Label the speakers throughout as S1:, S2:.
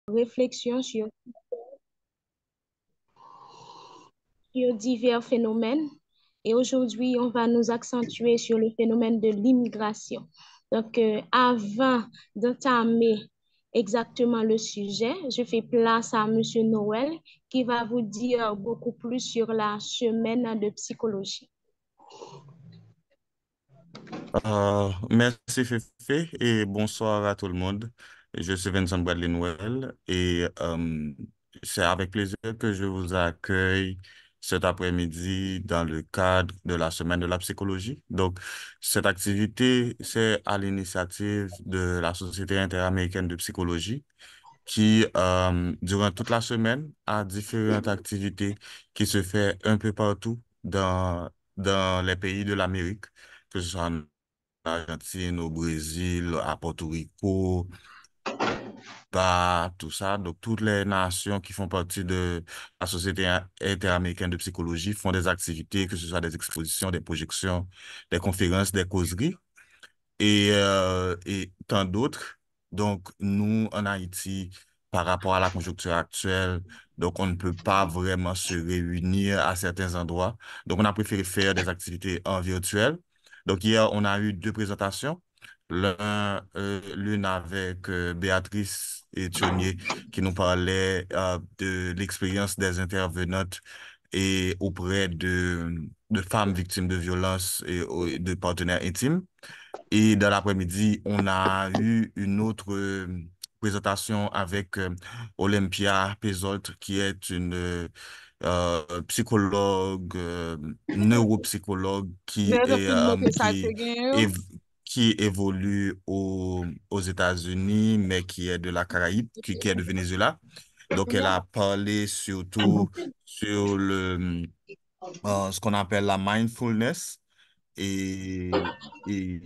S1: réflexion sur divers phénomènes. Et aujourd'hui, on va nous accentuer sur le phénomène de l'immigration. Donc, avant d'entamer exactement le sujet, je fais place à Monsieur Noël qui va vous dire beaucoup plus sur la semaine de psychologie.
S2: Merci Fefe et bonsoir à tout le monde. Je suis Vincent Bradley Noël et c'est avec plaisir que je vous accueille cet après-midi dans le cadre de la semaine de la psychologie. Donc, cette activité, c'est à l'initiative de la Société interaméricaine de psychologie qui, durant toute la semaine, a différentes activités qui se fait un peu partout dans les pays de l'Amérique, que ce soit en Argentine, au Brésil, à Porto Rico, tout ça. Donc, toutes les nations qui font partie de la Société interaméricaine de psychologie font des activités, que ce soit des expositions, des projections, des conférences, des causeries et tant d'autres. Donc, nous, en Haïti, par rapport à la conjoncture actuelle, donc on ne peut pas vraiment se réunir à certains endroits. Donc, on a préféré faire des activités en virtuel. Donc, hier, on a eu deux présentations. L'une avec Béatrice et Thionnier qui nous parlait de l'expérience des intervenantes et auprès de femmes victimes de violences et de partenaires intimes. Et dans l'après-midi, on a eu une autre présentation avec Olympia Pesolt, qui est une psychologue, neuropsychologue
S1: Very rapide noter ça again.
S2: év- qui évolue aux États-Unis, mais qui est de la Caraïbe, qui est de Venezuela. Donc, elle a parlé surtout sur ce qu'on appelle la mindfulness et, et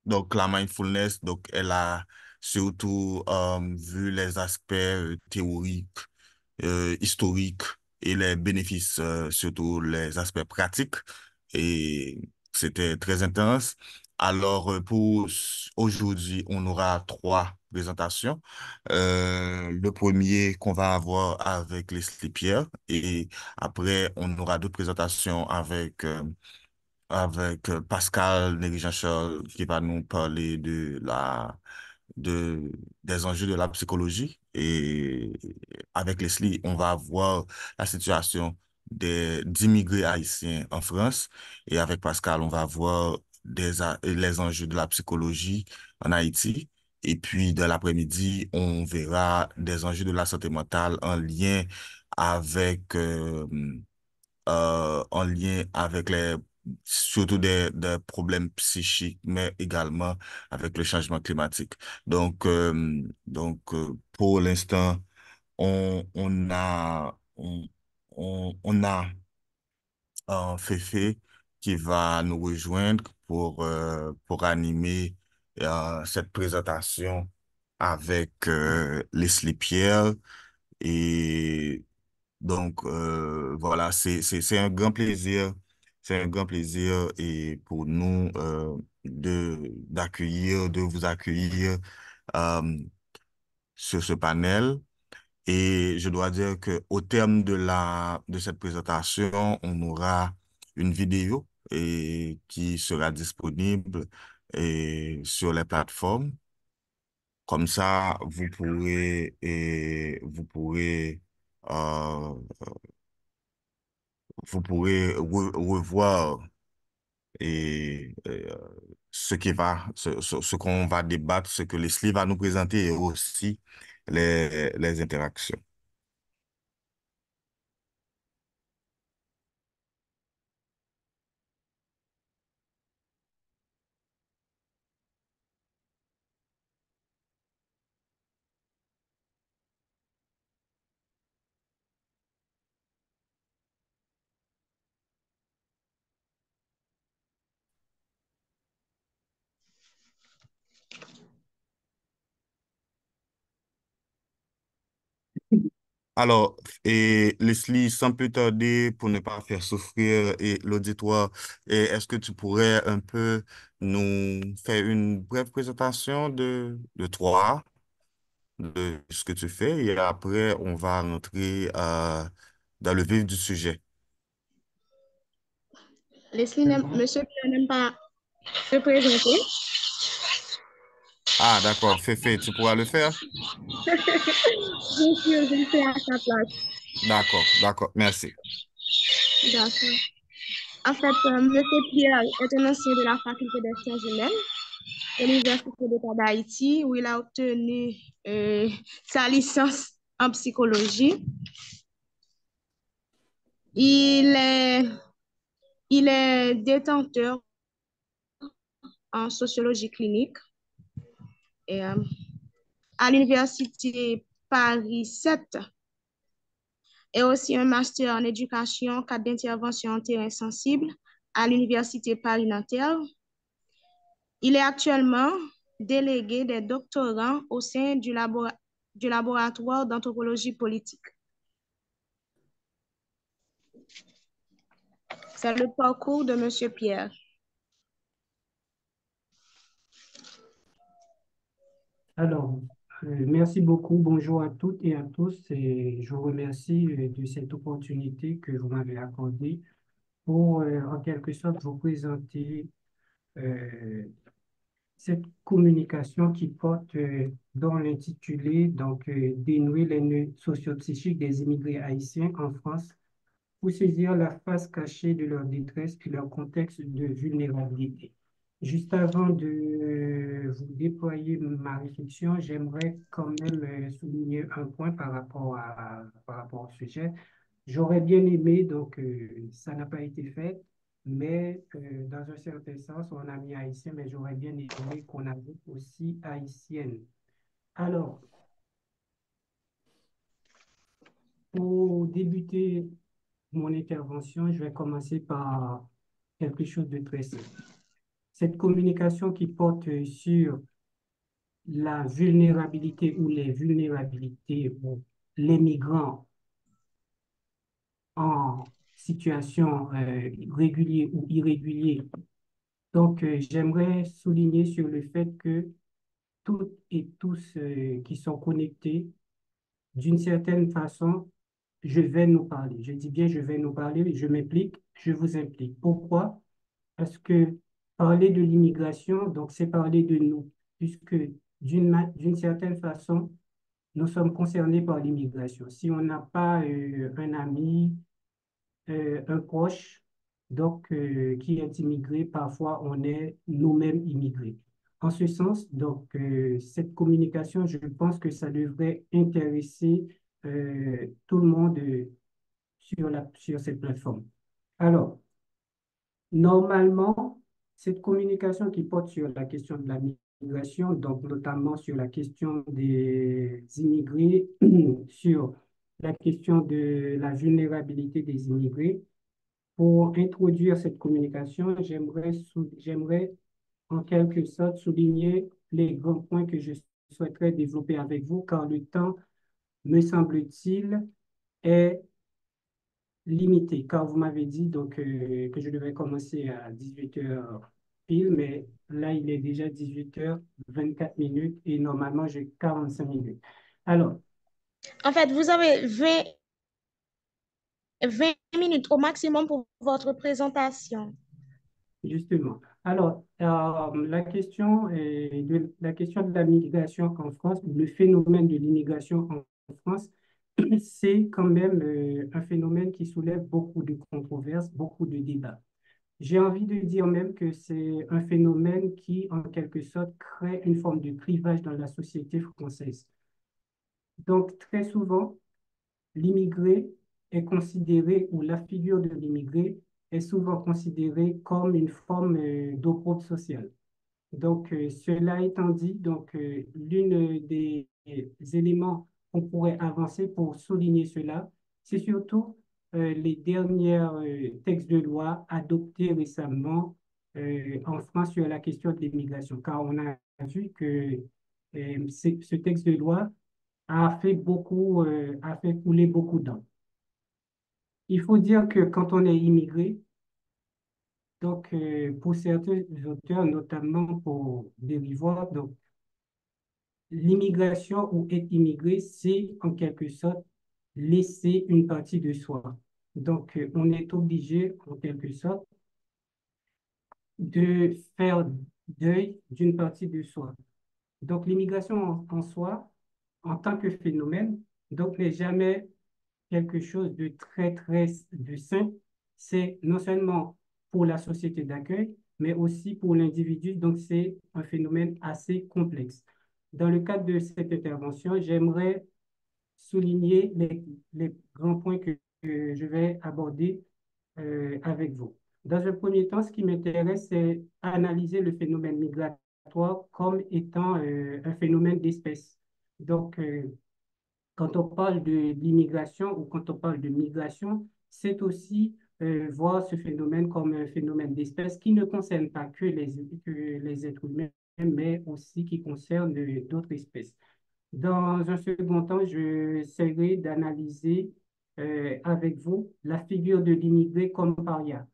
S2: donc la mindfulness, donc elle a surtout vu les aspects théoriques, historiques et les bénéfices, surtout les aspects pratiques. Et c'était très intense. Alors aujourd'hui, on aura trois présentations. Le premier qu'on va avoir avec Leslie Pierre et après on aura deux présentations avec Pascal Négri-Jean-Charles qui va nous parler de, des enjeux de la psychologie. Et avec Leslie, on va voir la situation d'immigrés haïtiens en France. Et avec Pascal, on va voir les enjeux de la psychologie en Haïti. Et puis, dans l'après-midi, on verra des enjeux de la santé mentale avec, euh, en lien avec surtout des problèmes psychiques, mais également avec le changement climatique. Pour l'instant, on a un Féfé qui va nous rejoindre pour animer cette présentation avec Leslie Pierre. Et voilà, c'est un grand plaisir. C'est un grand plaisir et pour nous de vous accueillir euh, sur ce panel. Et je dois dire que au terme de cette présentation, on aura une vidéo qui sera disponible sur les plateformes. Comme ça, euh, vous pourrez revoir et ce qu'on va débattre, ce que Leslie va nous présenter et aussi les interactions. Alors, et Leslie, sans plus tarder, pour ne pas faire souffrir et l'auditoire, est-ce que tu pourrais un peu nous faire une brève présentation de toi? de ce que tu fais et après, on va rentrer dans le vif du sujet.
S1: Monsieur Pierre n'aime pas se présenter.
S2: Ah, d'accord. Féfé, tu pourras le faire?
S1: Bien sûr, je le fais à sa place.
S2: D'accord, d'accord. Merci.
S1: D'accord. En fait, Monsieur Pierre est un ancien de la faculté des sciences humaines de l'Université d'État d'Haïti, où il a obtenu sa licence en psychologie. Il est, il est détenteur en sociologie clinique et, à l'Université Paris 7 et aussi un master en éducation, cadre d'intervention en terrain sensible à l'Université Paris-Nanterre. Il est actuellement délégué des doctorants au sein du laboratoire d'anthropologie politique. C'est le parcours de Monsieur Pierre.
S3: Alors, merci beaucoup. Bonjour à toutes et à tous. Et je vous remercie de cette opportunité que vous m'avez accordée pour, en quelque sorte, vous présenter euh, cette communication qui porte dans l'intitulé, donc, dénouer les nœuds sociopsychiques des immigrés haïtiens en France pour saisir la face cachée de leur détresse et leur contexte de vulnérabilité. Juste avant de vous déployer ma réflexion, j'aimerais quand même souligner un point par rapport au sujet. J'aurais bien aimé, donc ça n'a pas été fait, mais dans un certain sens, on a mis haïtien, mais j'aurais bien aimé qu'on ajoute aussi haïtienne. Alors, pour débuter mon intervention, je vais commencer par quelque chose de très simple. Cette communication qui porte sur la vulnérabilité ou les vulnérabilités pour les migrants en situation régulière ou irrégulière. Donc, j'aimerais souligner sur le fait que toutes et tous qui sont connectés, d'une certaine façon, je vais nous parler. Je dis bien, je vais nous parler, je m'implique, je vous implique. Pourquoi? Parce que parler de l'immigration, donc c'est parler de nous, puisque d'une certaine façon, nous sommes concernés par l'immigration. Si on n'a pas un ami, un proche, donc qui est immigré, parfois on est nous-mêmes immigrés. En ce sens, donc cette communication, je pense que ça devrait intéresser tout le monde sur cette plateforme. Alors, normalement, cette communication qui porte sur la question de la migration, donc notamment sur la question des immigrés, sur la question de la vulnérabilité des immigrés, pour introduire cette communication, j'aimerais en quelque sorte souligner les grands points que je souhaiterais développer avec vous, car le temps, me semble-t-il, est limité, car vous m'avez dit donc, que je devais commencer à 18 heures pile, mais là, il est déjà 18h24 et normalement, j'ai 45 minutes. Alors,
S1: En fait, vous avez 20 minutes au maximum pour votre présentation.
S3: justement, alors, la question de la migration en France, le phénomène de l'immigration en France, c'est quand même un phénomène qui soulève beaucoup de controverses, beaucoup de débats. J'ai envie de dire même que c'est un phénomène qui, en quelque sorte, crée une forme de clivage dans la société française. Donc, très souvent, l'immigré est considéré, ou la figure de l'immigré est souvent considérée comme une forme d'opprobre social. Donc, cela étant dit, donc, l'une des éléments qu'on pourrait avancer pour souligner cela, c'est surtout les derniers textes de loi adoptés récemment en France sur la question de l'immigration, car on a vu que ce texte de loi a fait couler beaucoup d'encre. Il faut dire que quand on est immigré, donc pour certains auteurs, notamment pour Derivoire, donc l'immigration ou être immigré, c'est en quelque sorte laisser une partie de soi. Donc, on est obligé, en quelque sorte, de faire deuil d'une partie de soi. Donc, l'immigration en soi, en tant que phénomène, donc n'est jamais quelque chose de très de simple. C'est non seulement pour la société d'accueil, mais aussi pour l'individu. Donc, c'est un phénomène assez complexe. Dans le cadre de cette intervention, j'aimerais souligner les grands points que je vais aborder avec vous. Dans un premier temps, ce qui m'intéresse, c'est analyser le phénomène migratoire comme étant un phénomène d'espèce. Donc, quand on parle de l'immigration ou quand on parle de migration, c'est aussi voir ce phénomène comme un phénomène d'espèce qui ne concerne pas que les êtres humains, mais aussi qui concerne d'autres espèces. Dans un second temps, j'essaierai d'analyser avec vous la figure de l'immigré comme paria.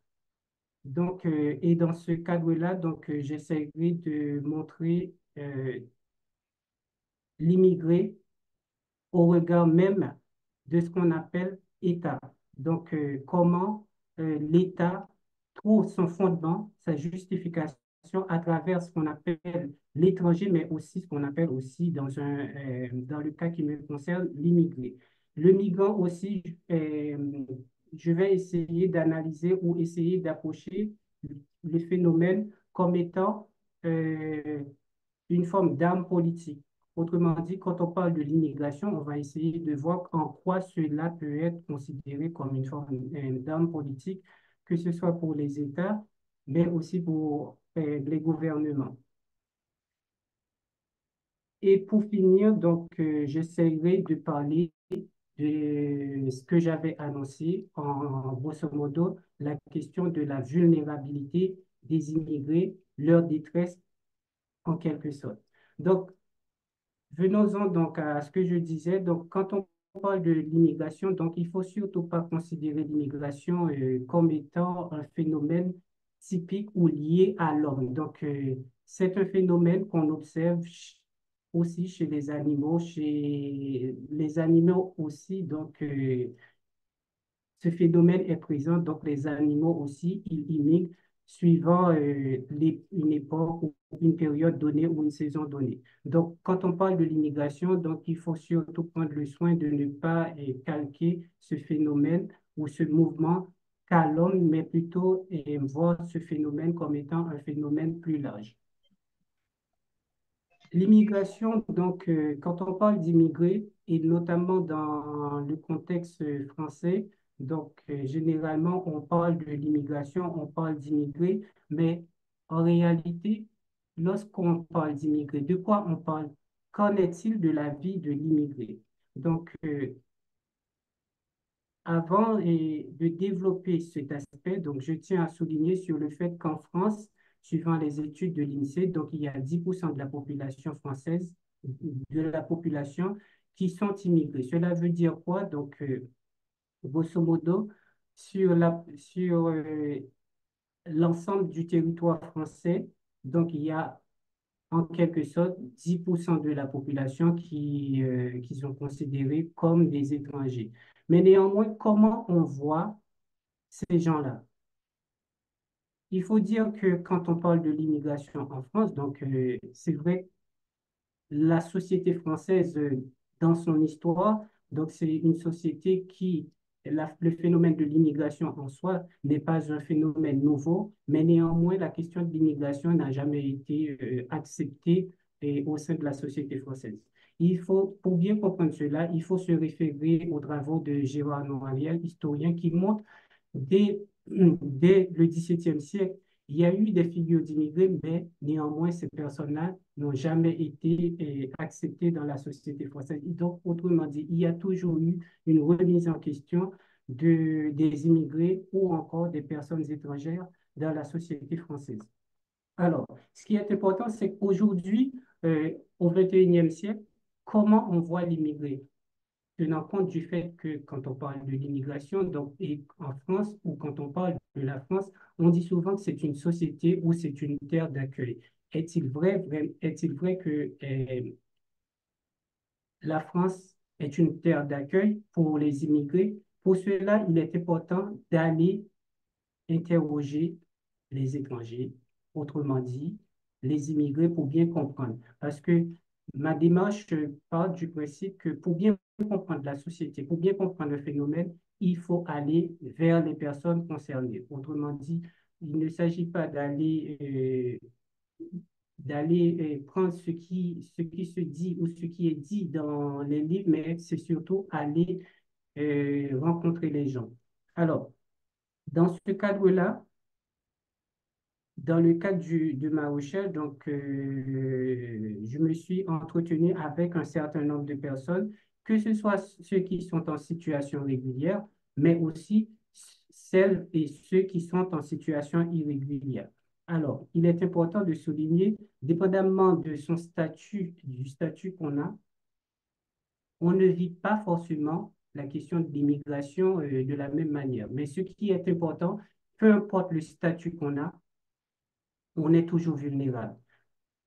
S3: Donc, et dans ce cadre-là, donc, j'essaierai de montrer l'immigré au regard même de ce qu'on appelle État. Donc, comment l'État trouve son fondement, sa justification à travers ce qu'on appelle l'étranger, mais aussi ce qu'on appelle aussi dans le cas qui me concerne, l'immigré. Le migrant aussi, je vais essayer d'analyser ou essayer d'approcher le phénomène comme étant une forme d'arme politique. Autrement dit, quand on parle de l'immigration, on va essayer de voir en quoi cela peut être considéré comme une forme d'arme politique, que ce soit pour les États, mais aussi pour les gouvernements. Et pour finir, donc, j'essaierai de parler de ce que j'avais annoncé, en grosso modo, la question de la vulnérabilité des immigrés, leur détresse en quelque sorte. Donc, venons-en donc à ce que je disais. Donc, quand on parle de l'immigration, donc il faut surtout pas considérer l'immigration comme étant un phénomène typique ou lié à l'homme. Donc, c'est un phénomène qu'on observe aussi chez les animaux aussi. Donc, ce phénomène est présent, donc les animaux aussi, ils immigrent suivant une époque ou une période donnée ou une saison donnée. Donc, quand on parle de l'immigration, donc il faut surtout prendre le soin de ne pas calquer ce phénomène ou ce mouvement qu'à l'homme, mais plutôt voir ce phénomène comme étant un phénomène plus large. L'immigration, donc, quand on parle d'immigrés, et notamment dans le contexte français, donc, généralement, on parle de l'immigration, on parle d'immigrés, mais en réalité, lorsqu'on parle d'immigrés, de quoi on parle? Qu'en est-il de la vie de l'immigré? Donc, avant de développer cet aspect, donc je tiens à souligner sur le fait qu'en France, suivant les études de l'INSEE, donc il y a 10% de la population française, de la population qui sont immigrés. Cela veut dire quoi? Donc, grosso modo, sur l'ensemble du territoire français, donc il y a en quelque sorte 10% de la population qui sont considérés comme des étrangers. Mais néanmoins, comment on voit ces gens-là? Il faut dire que quand on parle de l'immigration en France, donc c'est vrai, la société française, dans son histoire, donc c'est une société le phénomène de l'immigration en soi n'est pas un phénomène nouveau, mais néanmoins, la question de l'immigration n'a jamais été acceptée au sein de la société française. Pour bien comprendre cela, il faut se référer aux travaux de Gérard Noiriel, historien, qui montre dès le XVIIe siècle, il y a eu des figures d'immigrés, mais néanmoins, ces personnes-là n'ont jamais été acceptées dans la société française. Donc, autrement dit, il y a toujours eu une remise en question des immigrés ou encore des personnes étrangères dans la société française. Alors, ce qui est important, c'est qu'aujourd'hui, au XXIe siècle, comment on voit l'immigré? Tenant compte du fait que quand on parle de l'immigration, donc, et en France, ou quand on parle de la France, on dit souvent que c'est une société ou c'est une terre d'accueil. Est-il vrai que la France est une terre d'accueil pour les immigrés. Pour cela, il est important d'aller interroger les étrangers, autrement dit, les immigrés pour bien comprendre. Parce que ma démarche part du principe que pour bien comprendre la société, pour bien comprendre le phénomène, il faut aller vers les personnes concernées. Autrement dit, il ne s'agit pas d'aller prendre ce qui se dit ou ce qui est dit dans les livres, mais c'est surtout aller rencontrer les gens. Alors, dans ce cadre-là, dans le cadre de ma recherche, donc, je me suis entretenu avec un certain nombre de personnes, que ce soit ceux qui sont en situation régulière, mais aussi celles et ceux qui sont en situation irrégulière. Alors, il est important de souligner, dépendamment de son statut, du statut qu'on a, on ne vit pas forcément la question de l'immigration de la même manière. Mais ce qui est important, peu importe le statut qu'on a, on est toujours vulnérable.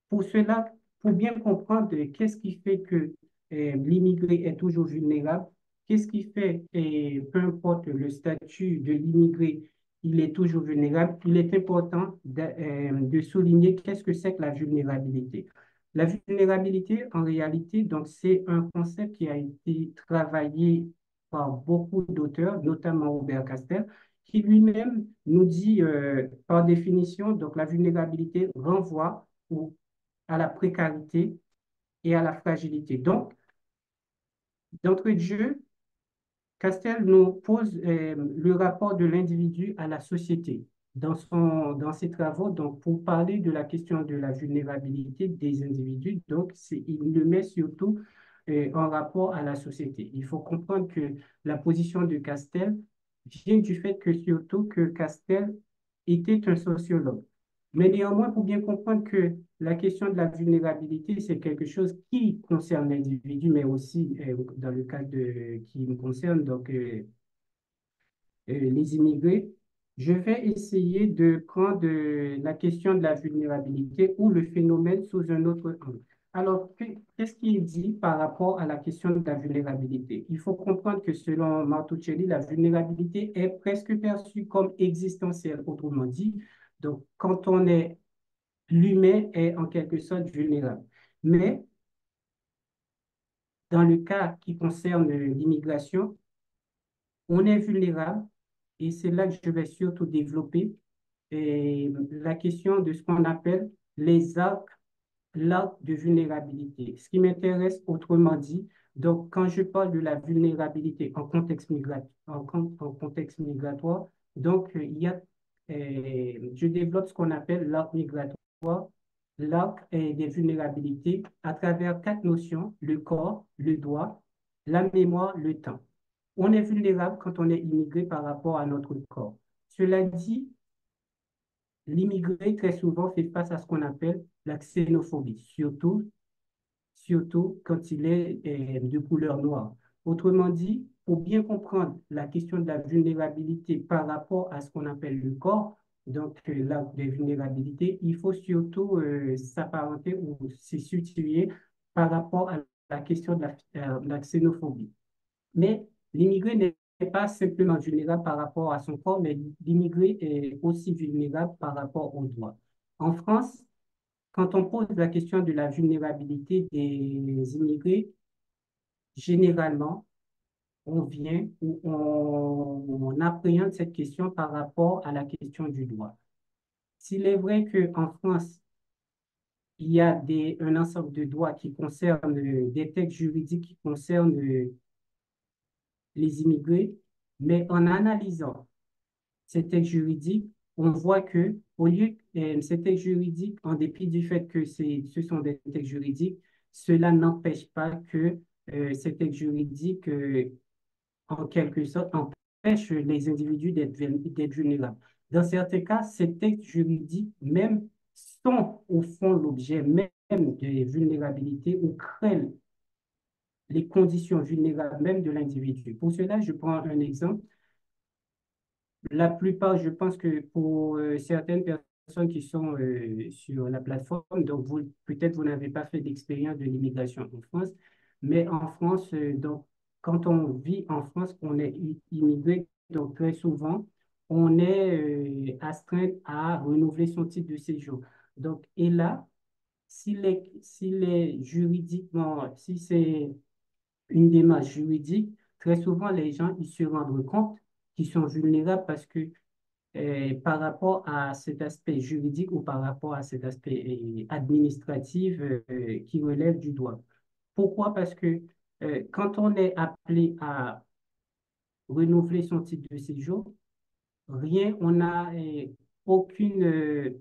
S3: Pour cela, pour bien comprendre qu'est-ce qui fait que l'immigré est toujours vulnérable, qu'est-ce qui fait, peu importe le statut de l'immigré, il est toujours vulnérable, il est important de souligner qu'est-ce que c'est que la vulnérabilité. La vulnérabilité, en réalité, donc, c'est un concept qui a été travaillé par beaucoup d'auteurs, notamment Robert Castel, qui lui-même nous dit, par définition, donc la vulnérabilité renvoie à la précarité et à la fragilité. Donc, d'entrée de jeu, Castel nous pose le rapport de l'individu à la société dans ses travaux. Donc, pour parler de la question de la vulnérabilité des individus, donc, il le met surtout en rapport à la société. Il faut comprendre que la position de Castel vient du fait que surtout que Castel était un sociologue. Mais néanmoins, pour bien comprendre que la question de la vulnérabilité, c'est quelque chose qui concerne l'individu, mais aussi dans le cas qui me concerne, donc les immigrés, je vais essayer de prendre la question de la vulnérabilité ou le phénomène sous un autre angle. Alors, qu'est-ce qui est dit par rapport à la question de la vulnérabilité? Il faut comprendre que selon Martuchelli, la vulnérabilité est presque perçue comme existentielle, autrement dit. Donc, quand on est l'humain est en quelque sorte vulnérable. Mais dans le cas qui concerne l'immigration, on est vulnérable et c'est là que je vais surtout développer la question de ce qu'on appelle les l'arc de vulnérabilité. Ce qui m'intéresse, autrement dit, donc quand je parle de la vulnérabilité en contexte migratoire, donc je développe ce qu'on appelle l'arc migratoire, l'arc des vulnérabilités à travers quatre notions, le corps, le droit, la mémoire, le temps. On est vulnérable quand on est immigré par rapport à notre corps. Cela dit, l'immigré très souvent fait face à ce qu'on appelle la xénophobie, surtout quand il est de couleur noire. Autrement dit, pour bien comprendre la question de la vulnérabilité par rapport à ce qu'on appelle le corps, donc la vulnérabilité, il faut surtout s'apparenter ou se situer par rapport à la question de la xénophobie. Mais l'immigré n'est pas simplement vulnérable par rapport à son corps, mais l'immigré est aussi vulnérable par rapport aux droits. En France, quand on pose la question de la vulnérabilité des immigrés, généralement, on vient ou on appréhende cette question par rapport à la question du droit. S'il est vrai qu'en France, il y a un ensemble de droits qui concernent des textes juridiques qui concernent les immigrés, mais en analysant ces textes juridiques, on voit que au lieu ces textes juridiques, en dépit du fait que ce sont des textes juridiques, cela n'empêche pas que ces textes juridiques, en quelque sorte, empêchent les individus d'être vulnérables. Dans certains cas, ces textes juridiques même sont au fond l'objet même de vulnérabilité ou créent les conditions vulnérables même de l'individu. Pour cela, je prends un exemple. La plupart, je pense que pour certaines personnes qui sont sur la plateforme, donc peut-être vous n'avez pas fait d'expérience de l'immigration en France, Mais en France, donc, quand on vit en France, on est immigré, donc très souvent, on est astreint à renouveler son titre de séjour. Donc, et là, s'il est juridiquement, si c'est une démarche juridique, très souvent, les gens, ils se rendent compte qu'ils sont vulnérables parce que par rapport à cet aspect juridique ou par rapport à cet aspect administratif qui relève du droit. Pourquoi? Parce que quand on est appelé à renouveler son titre de séjour, rien, aucune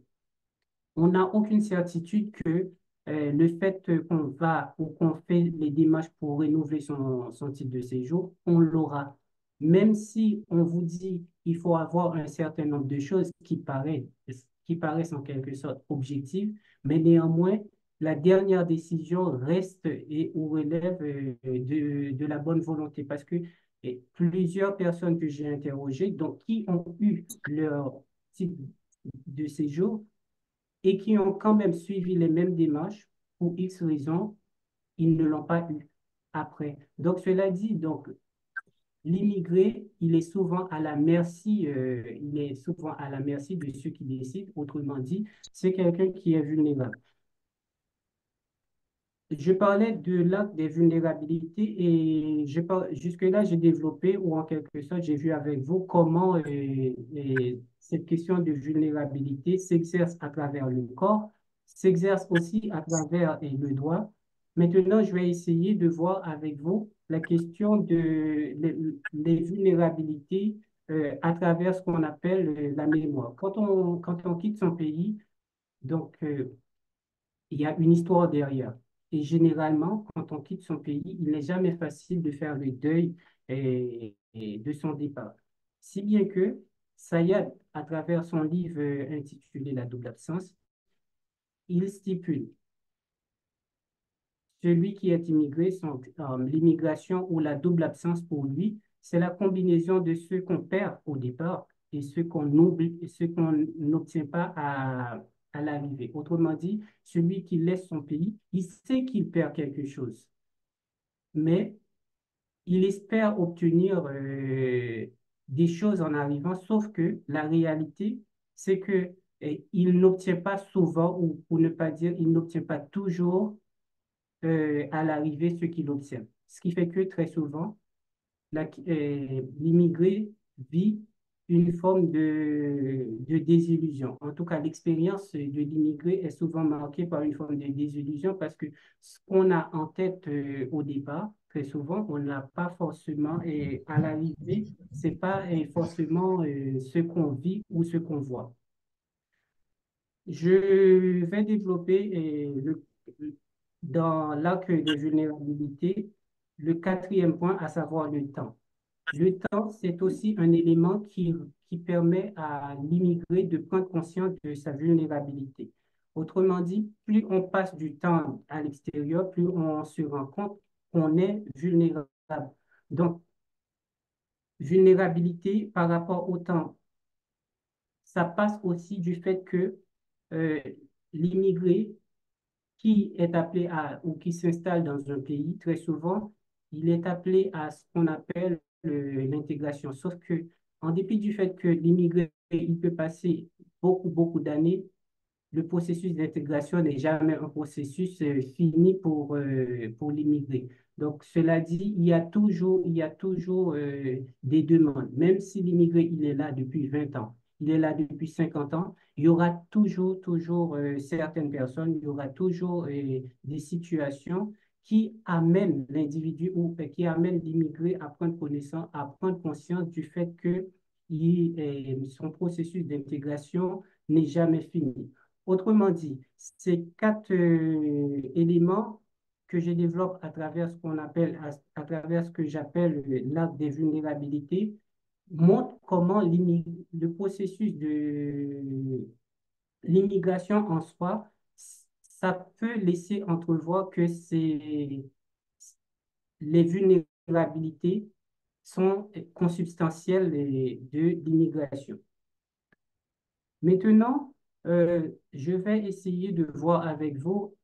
S3: on n'a aucune certitude que le fait qu'on va ou qu'on fait les démarches pour renouveler son titre de séjour, on l'aura. Même si on vous dit qu'il faut avoir un certain nombre de choses qui paraissent en quelque sorte objectives, mais néanmoins, la dernière décision reste et ou relève de la bonne volonté parce que plusieurs personnes que j'ai interrogées, donc qui ont eu leur titre de séjour, et qui ont quand même suivi les mêmes démarches, pour X raisons, ils ne l'ont pas eu après. Donc, cela dit, donc, l'immigré, il est souvent à la merci de ceux qui décident. Autrement dit, c'est quelqu'un qui est vulnérable. Je parlais de l'acte des vulnérabilités et jusque-là, j'ai développé ou en quelque sorte, j'ai vu avec vous comment cette question de vulnérabilité s'exerce à travers le corps, s'exerce aussi à travers le doigt. Maintenant, je vais essayer de voir avec vous la question de les vulnérabilités à travers ce qu'on appelle la mémoire. Quand on quitte son pays, donc, il y a une histoire derrière. Et généralement, quand on quitte son pays, il n'est jamais facile de faire le deuil de son départ. Si bien que Sayad, à travers son livre intitulé La double absence, il stipule celui qui est immigré, l'immigration ou la double absence pour lui, c'est la combinaison de ce qu'on perd au départ et ce qu'on oublie, et ce qu'on n'obtient pas à l'arrivée. Autrement dit, celui qui laisse son pays, il sait qu'il perd quelque chose, mais il espère obtenir des choses en arrivant, sauf que la réalité, c'est que il n'obtient pas souvent, ou pour ne pas dire, il n'obtient pas toujours à l'arrivée ce qu'il obtient. Ce qui fait que très souvent, l'immigré vit une forme de désillusion. En tout cas, l'expérience de l'immigré est souvent marquée par une forme de désillusion parce que ce qu'on a en tête au départ, très souvent, on n'a pas forcément, et à l'arrivée, c'est pas forcément ce qu'on vit ou ce qu'on voit. Je vais développer dans l'acte des vulnérabilités le quatrième point, à savoir le temps. Le temps, c'est aussi un élément qui permet à l'immigré de prendre conscience de sa vulnérabilité. Autrement dit, plus on passe du temps à l'extérieur, plus on se rend compte qu'on est vulnérable. Donc, vulnérabilité par rapport au temps, ça passe aussi du fait que euh, l'immigré qui est appelé à ou qui s'installe dans un pays, très souvent, il est appelé à ce qu'on appelle l'intégration. Sauf que, en dépit du fait que l'immigré, il peut passer beaucoup d'années, le processus d'intégration n'est jamais un processus fini pour l'immigré. Donc, cela dit, il y a toujours des demandes. Même si l'immigré, il est là depuis 20 ans, il est là depuis 50 ans, il y aura toujours certaines personnes, il y aura toujours des situations qui amènent l'individu ou qui amènent l'immigré à prendre connaissance, à prendre conscience du fait que son processus d'intégration n'est jamais fini. Autrement dit, ces quatre éléments que je développe à travers ce qu'on appelle, à travers ce que j'appelle l'acte des vulnérabilités, montrent comment le processus de l'immigration en soi, ça peut laisser entrevoir que les vulnérabilités sont consubstantielles de l'immigration. Maintenant, je vais essayer de voir avec vous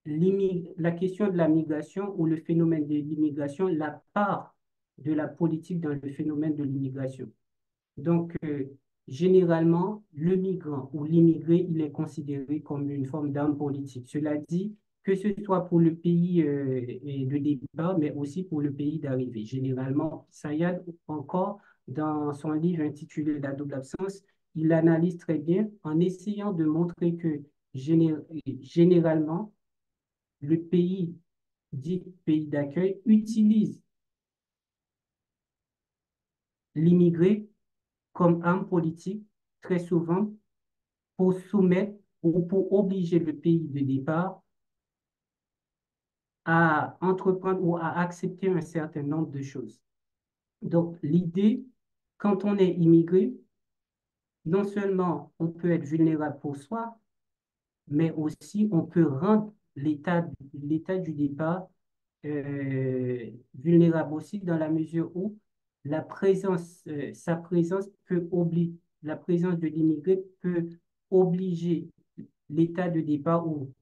S3: la question de la migration ou le phénomène de l'immigration, la part de la politique dans le phénomène de l'immigration. Donc, généralement, le migrant ou l'immigré, il est considéré comme une forme d'arme politique. Cela dit, que ce soit pour le pays de départ, mais aussi pour le pays d'arrivée. Généralement, Sayad, encore, dans son livre intitulé La double absence, il analyse très bien en essayant de montrer que généralement, le pays dit pays d'accueil utilise l'immigré comme arme politique très souvent pour soumettre ou pour obliger le pays de départ à entreprendre ou à accepter un certain nombre de choses. Donc, l'idée, quand on est immigré, non seulement on peut être vulnérable pour soi, mais aussi on peut rendre l'état du départ vulnérable aussi dans la mesure où sa présence peut obliger, la présence de l'immigré peut obliger l'état de départ ou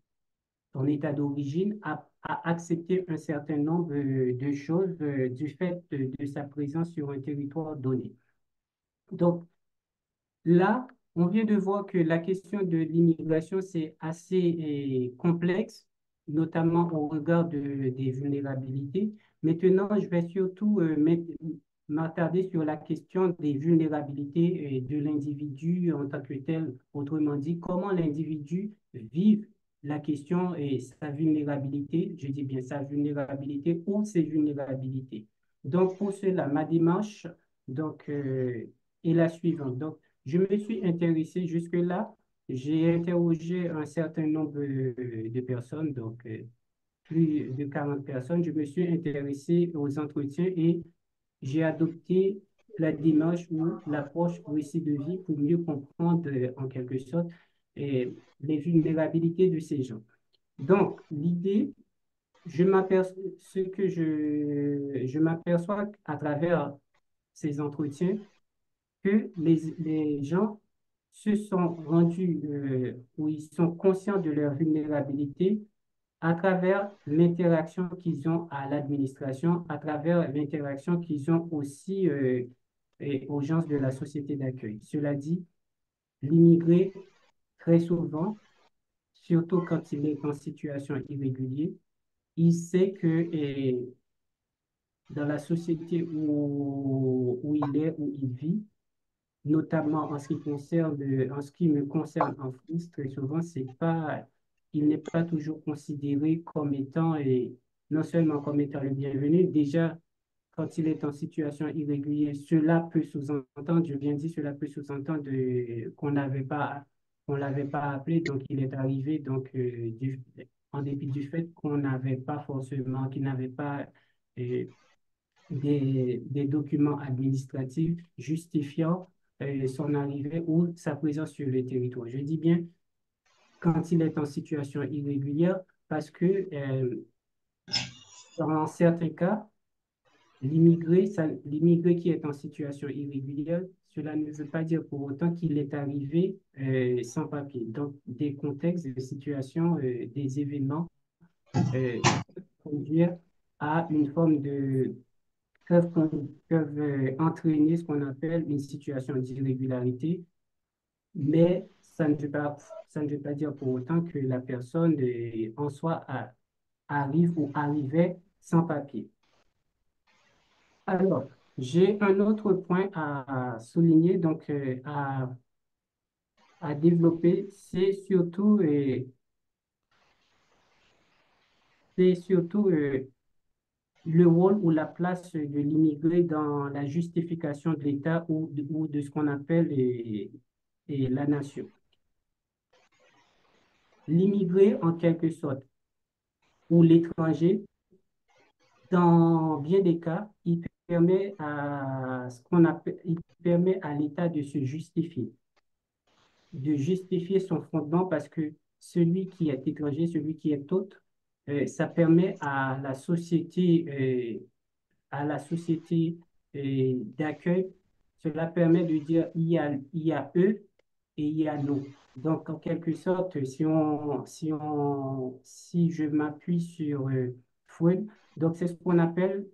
S3: son état d'origine à accepter un certain nombre de choses du fait de sa présence sur un territoire donné. Donc, là, on vient de voir que la question de l'immigration, c'est assez complexe, notamment au regard des vulnérabilités. Maintenant, je vais surtout m'attarder sur la question des vulnérabilités de l'individu en tant que tel. Autrement dit, comment l'individu vit la question et sa vulnérabilité, je dis bien sa vulnérabilité ou ses vulnérabilités. Donc, pour cela, ma démarche est la suivante. Donc, je me suis intéressé jusque-là, j'ai interrogé un certain nombre de personnes, donc plus de 40 personnes. Je me suis intéressé aux entretiens et j'ai adopté la démarche ou l'approche récit de vie pour mieux comprendre en quelque sorte les vulnérabilités de ces gens. Donc, l'idée, je m'aperçois à travers ces entretiens, que les gens se sont rendus ou ils sont conscients de leur vulnérabilité à travers l'interaction qu'ils ont à l'administration, à travers l'interaction qu'ils ont aussi aux gens de la société d'accueil. Cela dit, l'immigré, très souvent, surtout quand il est en situation irrégulière, il sait que dans la société où il est, où il vit, notamment en ce qui me concerne en France, très souvent, il n'est pas toujours considéré comme étant, et non seulement comme étant le bienvenu, déjà, quand il est en situation irrégulière, cela peut sous-entendre, je viens dire, cela peut sous-entendre qu'on l'avait pas appelé, donc il est arrivé, donc, en dépit du fait qu'on n'avait pas forcément, qu'il n'avait pas euh, des documents administratifs justifiant son arrivée ou sa présence sur le territoire. Je dis bien quand il est en situation irrégulière parce que dans certains cas, l'immigré qui est en situation irrégulière, cela ne veut pas dire pour autant qu'il est arrivé sans papier. Donc, des contextes, des situations, des événements conduire à une forme de peuvent entraîner ce qu'on appelle une situation d'irrégularité, mais ça ne veut pas dire pour autant que la personne en soi arrive ou arrivait sans papier. Alors, j'ai un autre point à souligner, donc à développer, c'est surtout le rôle ou la place de l'immigré dans la justification de l'État ou de ce qu'on appelle la nation. L'immigré, en quelque sorte, ou l'étranger, dans bien des cas, il permet à il permet à l'État de justifier son fondement parce que celui qui est étranger, celui qui est autre, ça permet à la société d'accueil, cela permet de dire il y a eux et il y a nous. Donc, en quelque sorte, si je m'appuie sur Freud, donc c'est ce qu'on appelle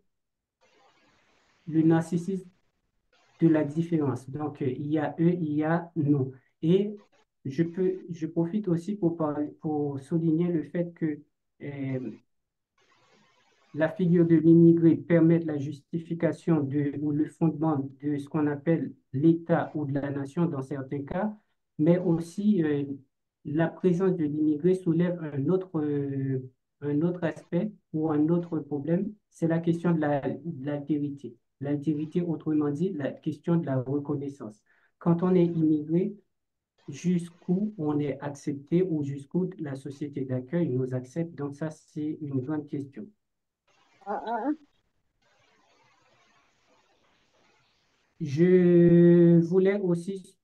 S3: le narcissisme de la différence. Donc, il y a eux, il y a nous. Et je profite aussi pour parler, pour souligner le fait que euh, la figure de l'immigré permet la justification ou le fondement de ce qu'on appelle l'État ou de la nation dans certains cas, mais aussi la présence de l'immigré soulève un autre aspect ou un autre problème, c'est la question de l'altérité. L'altérité, autrement dit, la question de la reconnaissance. Quand on est immigré, jusqu'où on est accepté ou jusqu'où la société d'accueil nous accepte. Donc ça, c'est une grande question. Je voulais aussi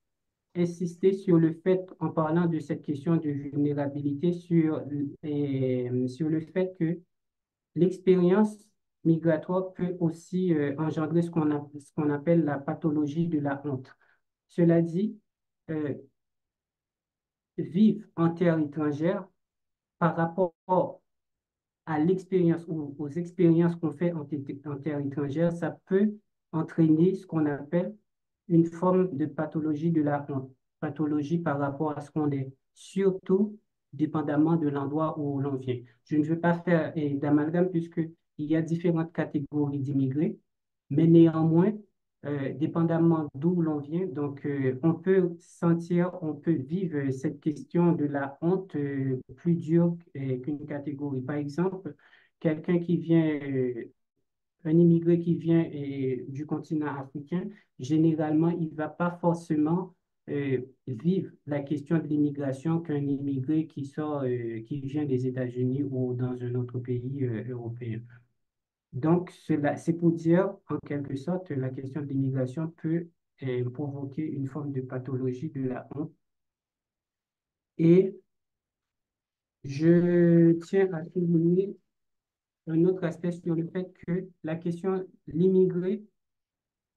S3: insister sur le fait, en parlant de cette question de vulnérabilité, sur le fait que l'expérience migratoire peut aussi engendrer ce qu'on appelle la pathologie de la honte. Cela dit, euh, vivre en terre étrangère par rapport à l'expérience ou aux expériences qu'on fait en terre étrangère, ça peut entraîner ce qu'on appelle une forme de pathologie de la honte, pathologie par rapport à ce qu'on est, surtout dépendamment de l'endroit où l'on vient. Je ne veux pas faire d'amalgame puisqu'il y a différentes catégories d'immigrés, mais néanmoins, dépendamment d'où l'on vient, donc on peut sentir, on peut vivre cette question de la honte plus dure qu'une catégorie. Par exemple, quelqu'un qui vient un immigré qui vient du continent africain, généralement, il ne va pas forcément vivre la question de l'immigration qu'un immigré qui vient des États-Unis ou dans un autre pays européen. Donc, c'est pour dire, en quelque sorte, la question de l'immigration peut provoquer une forme de pathologie de la honte. Et je tiens à souligner un autre aspect sur le fait que la question, l'immigré,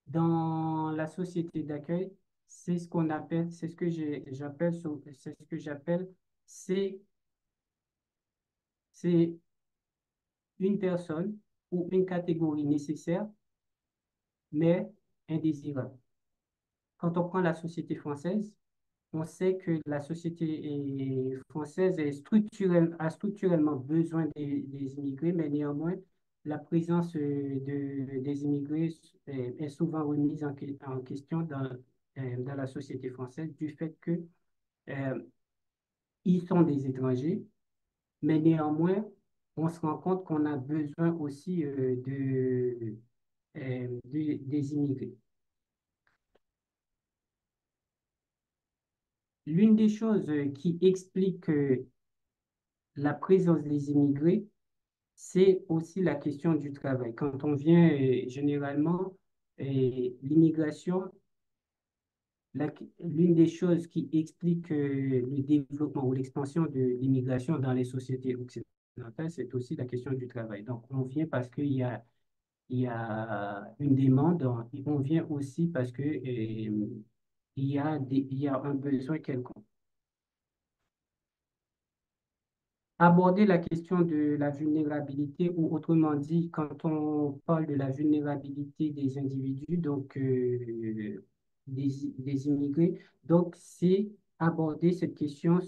S3: dans la société d'accueil, c'est ce qu'on appelle, c'est ce que j'appelle, c'est ce que j'appelle, c'est, c'est une personne ou une catégorie nécessaire, mais indésirable. Quand on prend la société française, on sait que la société française a structurellement besoin des immigrés, mais néanmoins, la présence des immigrés est souvent remise en question dans la société française du fait que ils sont des étrangers, mais néanmoins, on se rend compte qu'on a besoin aussi des immigrés. L'une des choses qui explique la présence des immigrés, c'est aussi la question du travail. Quand on vient, généralement, l'immigration, l'une des choses qui explique le développement ou l'expansion de l'immigration dans les sociétés occidentales, c'est aussi la question du travail. Donc, on vient parce il y a une demande, on vient aussi parce que, il y a un besoin quelconque. Aborder la question de la vulnérabilité, ou autrement dit, quand on parle de la vulnérabilité des individus, donc des immigrés, donc c'est aborder cette question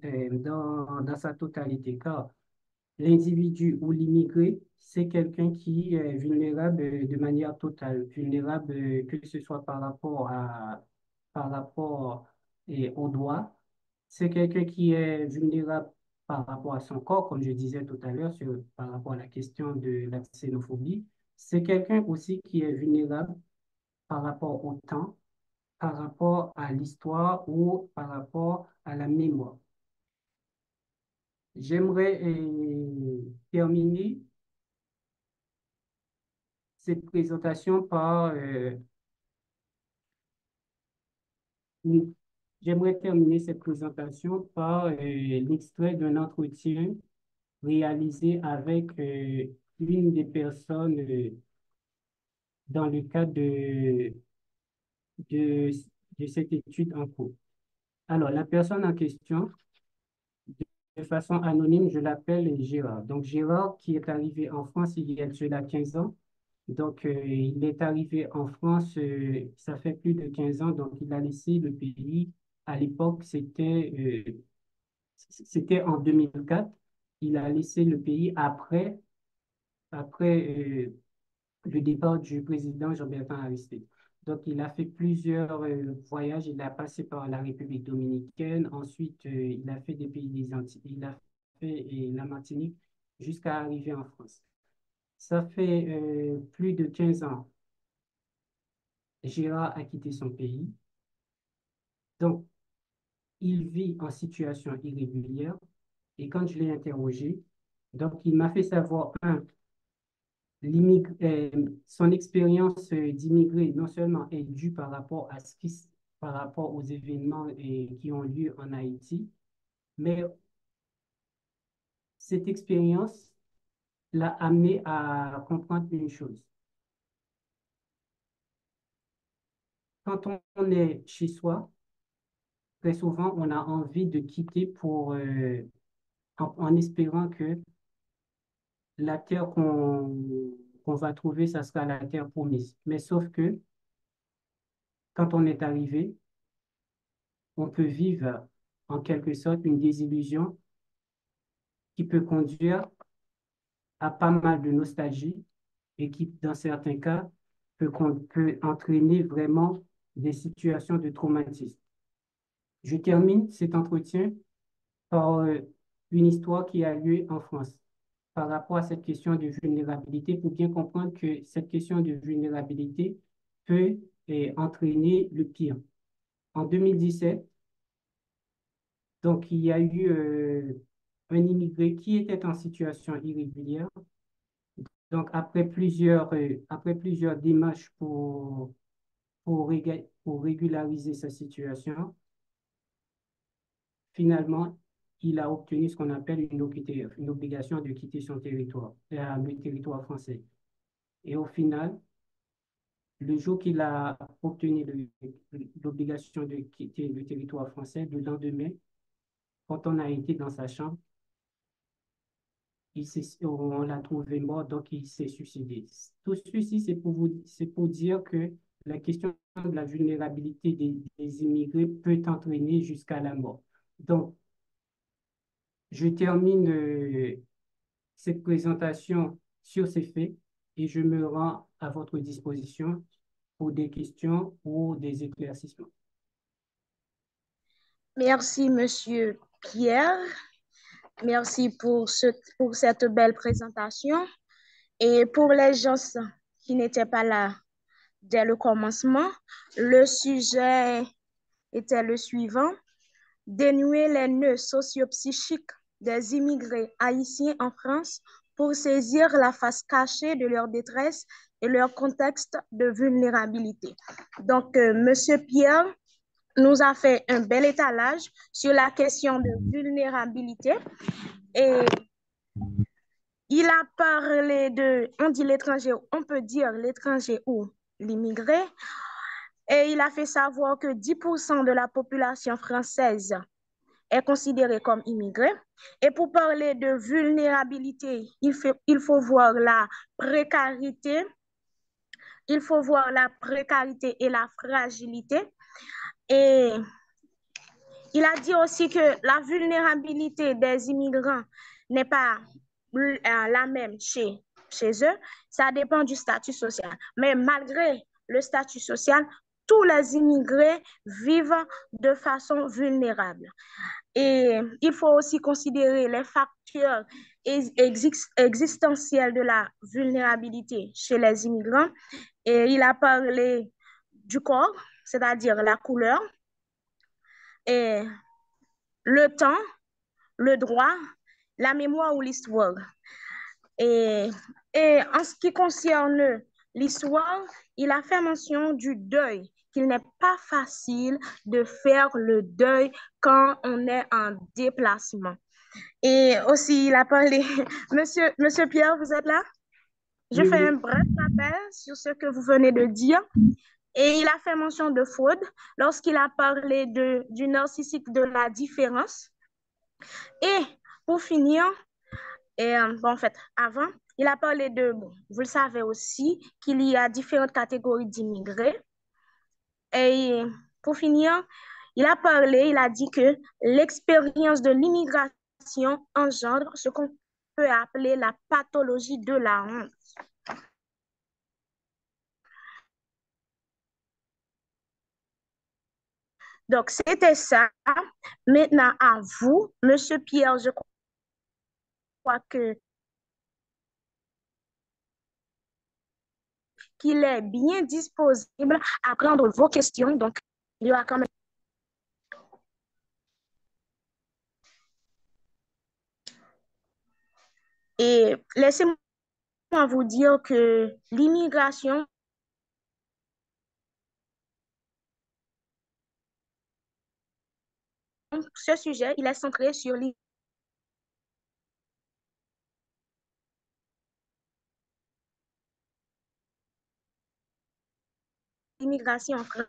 S3: dans sa totalité, car l'individu ou l'immigré, c'est quelqu'un qui est vulnérable de manière totale, vulnérable que ce soit par rapport au droit. C'est quelqu'un qui est vulnérable par rapport à son corps, comme je disais tout à l'heure, par rapport à la question de la xénophobie. C'est quelqu'un aussi qui est vulnérable par rapport au temps, par rapport à l'histoire ou par rapport à la mémoire. J'aimerais terminer cette présentation une- j'aimerais terminer cette présentation par l'extrait d'un entretien réalisé avec une des personnes dans le cadre de, de cette étude en cours. Alors, la personne en question, de façon anonyme, je l'appelle Gérard. Donc, Gérard, qui est arrivé en France il y a de cela 15 ans. Donc, il est arrivé en France, ça fait plus de 15 ans. Donc, il a laissé le pays. À l'époque, c'était en 2004. Il a laissé le pays après le départ du président Jean-Bertrand Aristide. Donc, il a fait plusieurs voyages. Il a passé par la République dominicaine. Ensuite, il a fait des pays des Antilles. Il a fait la Martinique jusqu'à arriver en France. Ça fait plus de 15 ans. Gérard a quitté son pays. Donc, il vit en situation irrégulière. Et quand je l'ai interrogé, donc il m'a fait savoir, son expérience d'immigré non seulement est due par rapport par rapport aux événements qui ont lieu en Haïti, mais cette expérience l'a amené à comprendre une chose. Quand on est chez soi, très souvent, on a envie de quitter en espérant que la terre qu'on va trouver, ça sera la terre promise. Mais sauf que quand on est arrivé, on peut vivre en quelque sorte une désillusion qui peut conduire à pas mal de nostalgie et qui, dans certains cas, peut entraîner vraiment des situations de traumatisme. Je termine cet entretien par une histoire qui a lieu en France par rapport à cette question de vulnérabilité pour bien comprendre que cette question de vulnérabilité peut entraîner le pire. En 2017, donc, il y a eu un immigré qui était en situation irrégulière. Donc, après plusieurs démarches pour régulariser sa situation, finalement, il a obtenu ce qu'on appelle une obligation de quitter son territoire, le territoire français. Et au final, le jour qu'il a obtenu l'obligation de quitter le territoire français, le lendemain, quand on a été dans sa chambre, on l'a trouvé mort, donc il s'est suicidé. Tout ceci, c'est pour dire que la question de la vulnérabilité des immigrés peut entraîner jusqu'à la mort. Donc, je termine cette présentation sur ces faits et je me rends à votre disposition pour des questions ou des éclaircissements.
S1: Merci, Monsieur Pierre. Merci pour cette belle présentation. Et pour les gens qui n'étaient pas là dès le commencement, le sujet était le suivant: dénouer les nœuds socio-psychiques des immigrés haïtiens en France pour saisir la face cachée de leur détresse et leur contexte de vulnérabilité. Donc, Monsieur Pierre nous a fait un bel étalage sur la question de vulnérabilité et il a parlé on peut dire l'étranger ou l'immigré, et il a fait savoir que 10% de la population française est considérée comme immigrée. Et pour parler de vulnérabilité, il faut voir la précarité, et la fragilité. Et il a dit aussi que la vulnérabilité des immigrants n'est pas la même chez eux. Ça dépend du statut social. Mais malgré le statut social, tous les immigrés vivent de façon vulnérable. Et il faut aussi considérer les facteurs existentiels de la vulnérabilité chez les immigrants. Et il a parlé du corps, c'est-à-dire la couleur, et le temps, le droit, la mémoire ou l'histoire. Et, et en ce qui concerne l'histoire, il a fait mention du deuil, qu'il n'est pas facile de faire le deuil quand on est en déplacement. Et aussi, il a parlé, Monsieur Pierre, vous êtes là? Je
S3: Oui,
S1: fais un
S3: oui.
S1: bref rappel sur ce que vous venez de dire. Et il a fait mention de Freud lorsqu'il a parlé du narcissique de la différence. Et pour finir, bon, en fait, avant, il a parlé de, bon, vous le savez aussi, qu'il y a différentes catégories d'immigrés. Et pour finir, il a dit que l'expérience de l'immigration engendre ce qu'on peut appeler la pathologie de la honte. Donc, c'était ça. Maintenant, à vous, Monsieur Pierre, je crois qu'il est bien disponible à prendre vos questions. Donc, il y aura quand même. Et laissez-moi vous dire que l'immigration, ce sujet, il est centré sur l'immigration en France.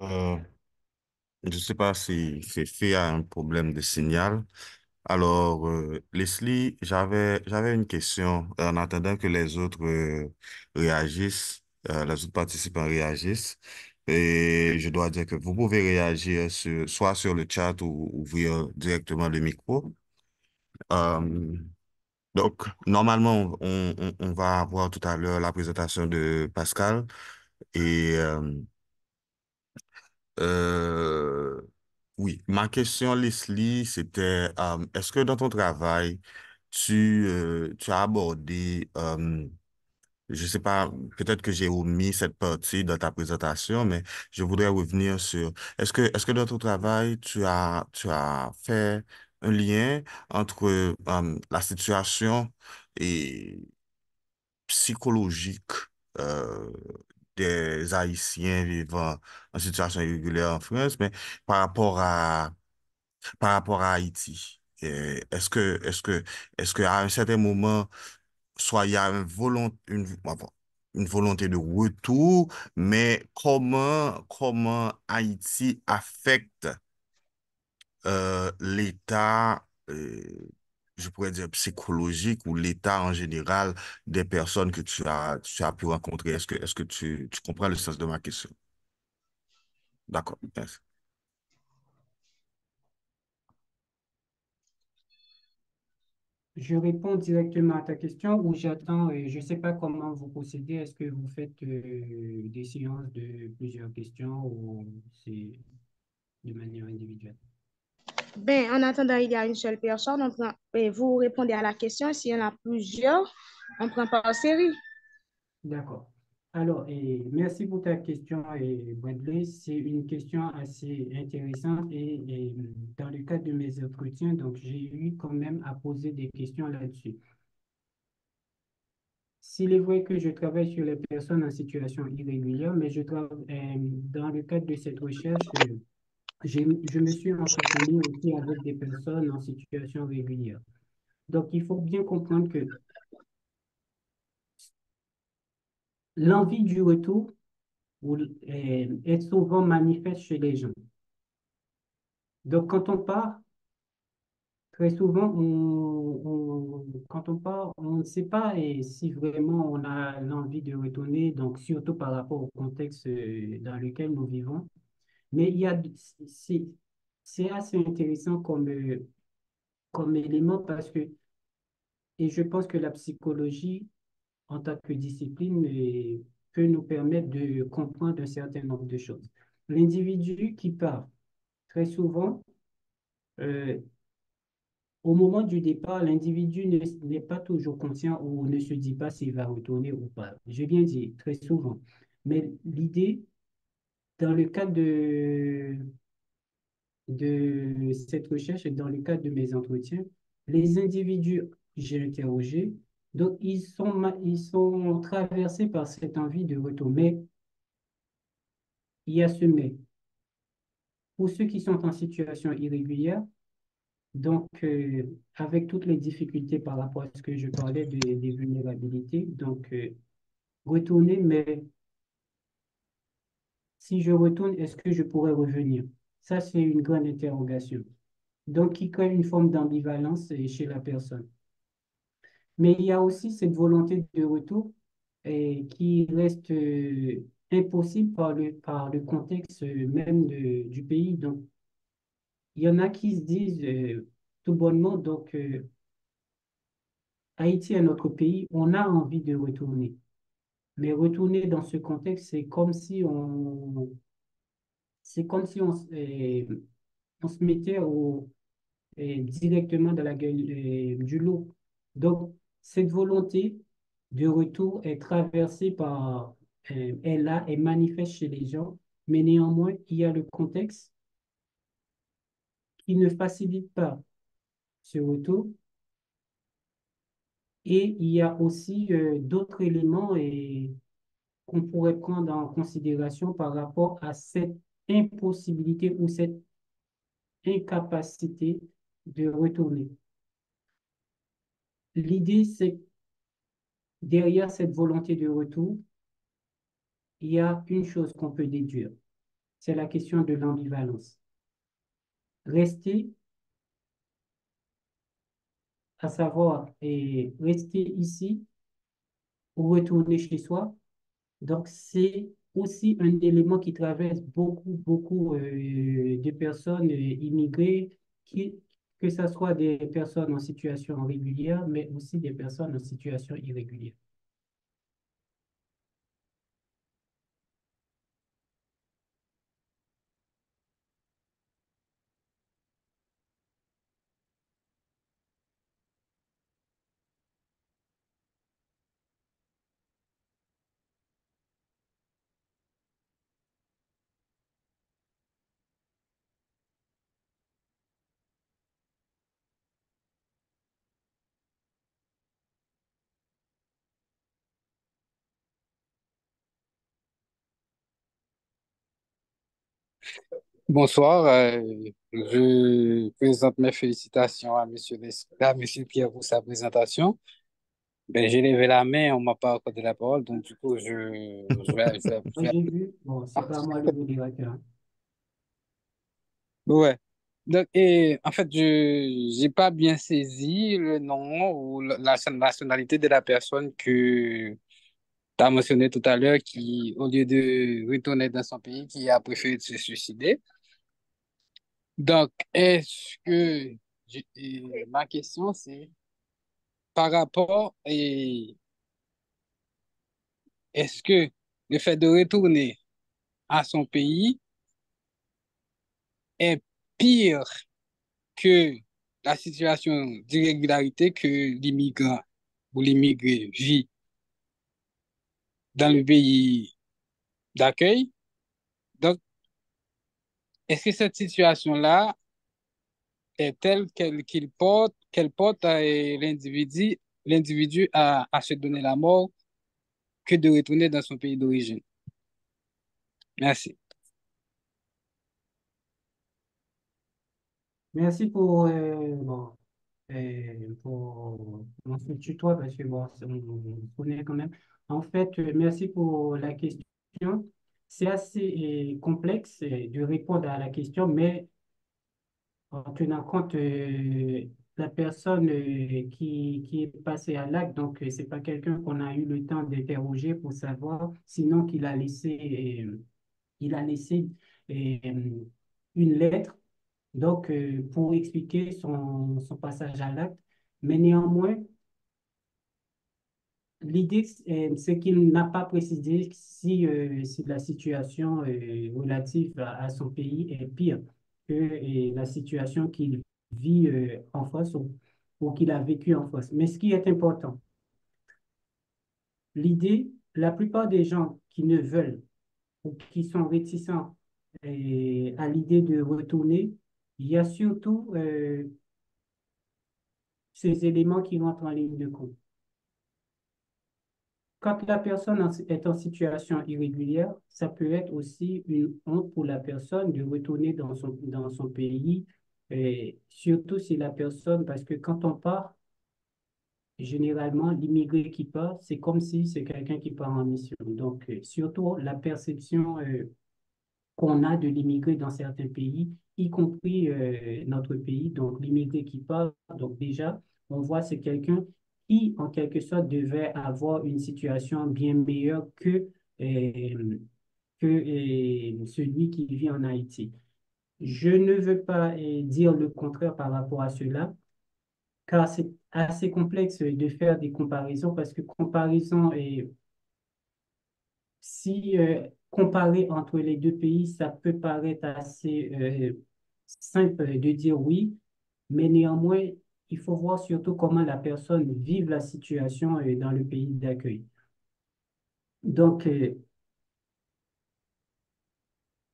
S2: Euh, je ne sais pas si c'est fait à un problème de signal. Alors, Leslie, j'avais une question en attendant que les autres réagissent, les autres participants réagissent. Et je dois dire que vous pouvez réagir soit sur le chat ou ouvrir directement le micro. Euh, donc, normalement, on va avoir tout à l'heure la présentation de Pascal et euh, oui, ma question, Leslie, c'était, est-ce que dans ton travail, tu as abordé, je sais pas, peut-être que j'ai omis cette partie dans ta présentation, mais je voudrais revenir sur, est-ce que dans ton travail, tu as fait un lien entre, la situation et psychologique, euh, des Haïtiens vivant en situation irrégulière en France, mais par rapport à, par rapport à Haïti. Est-ce que à un certain moment, soit il y a une volonté de retour, mais comment Haïti affecte l'état, je pourrais dire psychologique ou l'état en général des personnes que tu as pu rencontrer? Est-ce que tu comprends le sens de ma question? D'accord, merci.
S3: Je réponds directement à ta question ou j'attends, je ne sais pas comment vous procédez. Est-ce que vous faites des séances de plusieurs questions ou c'est de manière individuelle?
S1: Ben, en attendant, il y a une seule personne. Vous répondez à la question. S'il y en a plusieurs, on prend par série.
S3: D'accord. Alors, merci pour ta question, Bradley. C'est une question assez intéressante et dans le cadre de mes entretiens, donc j'ai eu quand même à poser des questions là-dessus. S'il est vrai que je travaille sur les personnes en situation irrégulière, mais dans le cadre de cette recherche, je me suis entretenu aussi avec des personnes en situation régulière. Donc, il faut bien comprendre que l'envie du retour est souvent manifeste chez les gens. Donc, quand on part, très souvent, quand on part, on ne sait pas si vraiment on a l'envie de retourner, donc surtout par rapport au contexte dans lequel nous vivons. Mais c'est, c'est assez intéressant comme élément parce que, et je pense que la psychologie, en tant que discipline, peut nous permettre de comprendre un certain nombre de choses. L'individu qui part, très souvent, euh, au moment du départ, l'individu n'est pas toujours conscient ou ne se dit pas s'il va retourner ou pas. Je viens dire très souvent. Mais l'idée, dans le cadre de cette recherche et dans le cadre de mes entretiens, les individus que j'ai interrogés, donc ils sont traversés par cette envie de retour. Mais il y a ce mais. pour ceux qui sont en situation irrégulière, donc avec toutes les difficultés par rapport à ce que je parlais des vulnérabilités, donc retourner, mais si je retourne, est-ce que je pourrais revenir? Ça, c'est une grande interrogation. Donc, qui crée une forme d'ambivalence chez la personne. Mais il y a aussi cette volonté de retour qui reste impossible par le contexte même du pays. Donc, il y en a qui se disent tout bonnement, donc Haïti est notre pays, on a envie de retourner. Mais retourner dans ce contexte, c'est comme si on se mettait directement dans la gueule du loup. Donc, cette volonté de retour est traversée est là, est manifeste chez les gens, mais néanmoins, il y a le contexte qui ne facilite pas ce retour. Et il y a aussi d'autres éléments qu'on pourrait prendre en considération par rapport à cette impossibilité ou cette incapacité de retourner. L'idée, c'est que derrière cette volonté de retour, il y a une chose qu'on peut déduire, c'est la question de l'ambivalence. Rester, à savoir, et rester ici ou retourner chez soi, donc c'est aussi un élément qui traverse beaucoup de personnes immigrées, que ce soit des personnes en situation régulière, mais aussi des personnes en situation irrégulière.
S4: Bonsoir, je présente mes félicitations à Monsieur Pierre pour sa présentation. Ben, j'ai levé la main, on m'a pas accordé la parole, donc du coup, je
S3: Moi,
S4: vais-
S3: j'ai vu, bon, c'est pas moi le modérateur.
S4: Ouais. Donc, et en fait, je j'ai pas bien saisi le nom ou la nationalité de la personne que tu as mentionné tout à l'heure qui, au lieu de retourner dans son pays, qui a préféré se suicider. Donc, ma question, c'est par rapport et est-ce que le fait de retourner à son pays est pire que la situation d'irrégularité que l'immigrant ou l'immigré vit dans le pays d'accueil? Donc, est-ce que cette situation-là est telle qu'elle porte l'individu à se donner la mort que de retourner dans son pays d'origine? Merci.
S3: Merci pour on se tutoie parce que bon, on se connaît quand même. En fait, merci pour la question. C'est assez complexe de répondre à la question, mais en tenant compte la personne qui est passée à l'acte, donc c'est pas quelqu'un qu'on a eu le temps d'interroger pour savoir, sinon il a laissé euh, une lettre donc, pour expliquer son passage à l'acte. Mais néanmoins, l'idée, c'est qu'il n'a pas précisé si la situation relative à son pays est pire que la situation qu'il vit en France ou qu'il a vécu en France. Mais ce qui est important, l'idée, la plupart des gens qui ne veulent ou qui sont réticents à l'idée de retourner, il y a surtout ces éléments qui rentrent en ligne de compte. quand la personne est en situation irrégulière, ça peut être aussi une honte pour la personne de retourner dans son pays, et surtout si la personne, parce que quand on part, généralement, l'immigré qui part, c'est comme si c'est quelqu'un qui part en mission. Donc, surtout la perception qu'on a de l'immigré dans certains pays, y compris notre pays. Donc, l'immigré qui part, donc déjà, on voit c'est quelqu'un qui, en quelque sorte, devait avoir une situation bien meilleure que celui qui vit en Haïti. Je ne veux pas dire le contraire par rapport à cela, car c'est assez complexe de faire des comparaisons parce que comparaison est si comparer entre les deux pays, ça peut paraître assez simple de dire oui, mais néanmoins, il faut voir surtout comment la personne vive la situation dans le pays d'accueil. Donc,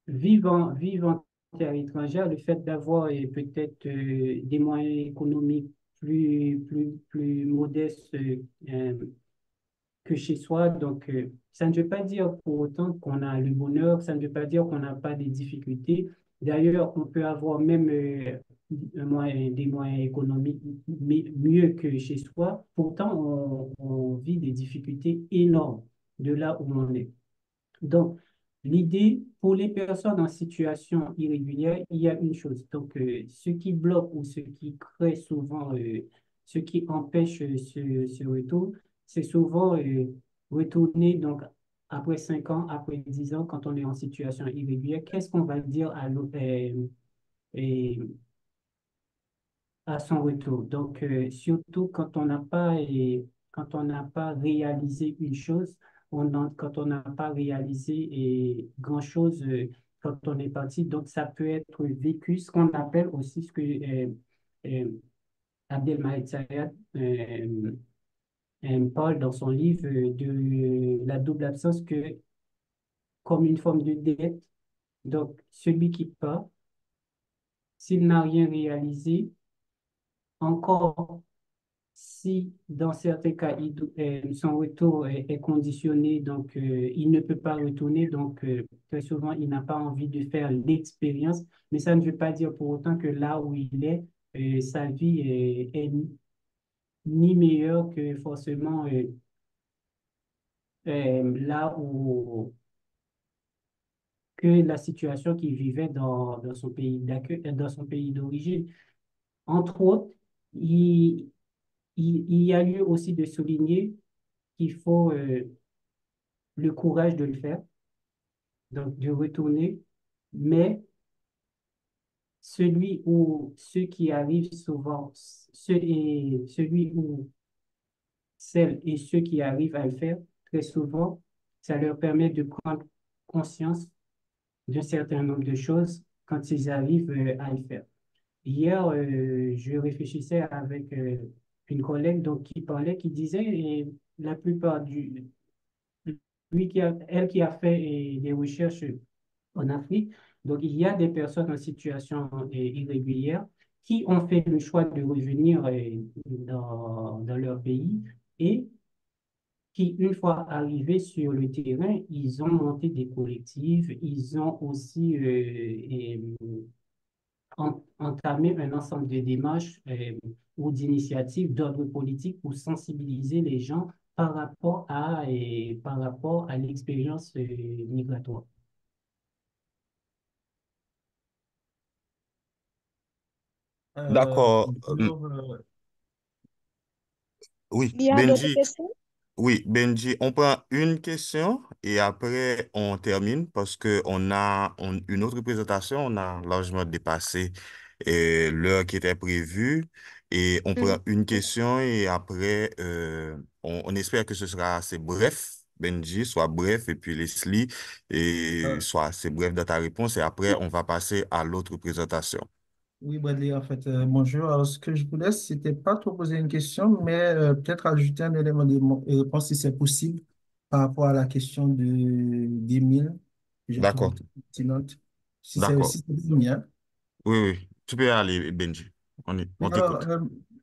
S3: vivre en terre étrangère, le fait d'avoir peut-être des moyens économiques plus modestes que chez soi. Donc, ça ne veut pas dire pour autant qu'on a le bonheur, ça ne veut pas dire qu'on n'a pas des difficultés. D'ailleurs, on peut avoir même des moyens économiques mieux que chez soi. Pourtant, on vit des difficultés énormes de là où on est. Donc, l'idée, pour les personnes en situation irrégulière, il y a une chose. Donc, ce qui bloque ou ce qui crée souvent, ce qui empêche ce retour, c'est souvent retourner, donc, après 5 ans, après 10 ans, quand on est en situation irrégulière, qu'est-ce qu'on va dire euh, à son retour. Donc, surtout quand on n'a pas réalisé une chose, quand on n'a pas réalisé grand-chose quand on est parti, donc ça peut être vécu, ce qu'on appelle aussi ce que Abdelmalek Sayad parle dans son livre de la double absence que, comme une forme de dette. Donc, celui qui part, s'il n'a rien réalisé, encore si dans certains cas, son retour est conditionné, donc il ne peut pas retourner, donc très souvent, il n'a pas envie de faire l'expérience, mais ça ne veut pas dire pour autant que là où il est, sa vie est ni meilleure que forcément là où que la situation qu'il vivait dans son pays d'accueil, dans son pays d'origine. Entre autres, il, il y a lieu aussi de souligner qu'il faut le courage de le faire, donc de retourner, mais celui ou ceux qui arrivent souvent, celui ou celles et ceux qui arrivent à le faire, très souvent, ça leur permet de prendre conscience d'un certain nombre de choses quand ils arrivent à le faire. Hier, je réfléchissais avec une collègue donc, qui parlait, qui disait, et la plupart elle qui a fait des recherches en Afrique. Donc, il y a des personnes en situation irrégulière qui ont fait le choix de revenir dans leur pays et qui, une fois arrivés sur le terrain, ils ont monté des collectifs, ils ont aussi entamé un ensemble de démarches ou d'initiatives d'ordre politique pour sensibiliser les gens par rapport à l'expérience migratoire.
S2: D'accord.
S5: Bonjour,
S2: Oui,
S1: Il y a d'autres
S2: Benji.
S1: questions?
S2: Oui, Benji, on prend une question et après on termine parce que une autre présentation, on a largement dépassé l'heure qui était prévue et on prend
S1: Mhm.
S2: une question et après on espère que ce sera assez bref. Benji, soit bref et puis Leslie et
S5: euh,
S2: soit assez bref dans ta réponse et après on va passer à l'autre présentation.
S5: oui, Bradley, en fait, bonjour. Alors, ce que je voulais, c'était pas trop poser une question, mais peut-être ajouter un élément de réponse si c'est possible par rapport à la question d'Emile, que j'ai trouvé
S2: D'accord,
S5: très pertinente.
S2: d'accord.
S5: Si c'est bien.
S2: Oui, oui, tu peux aller, Benji. On
S5: Oui, alors,
S2: t'écoute.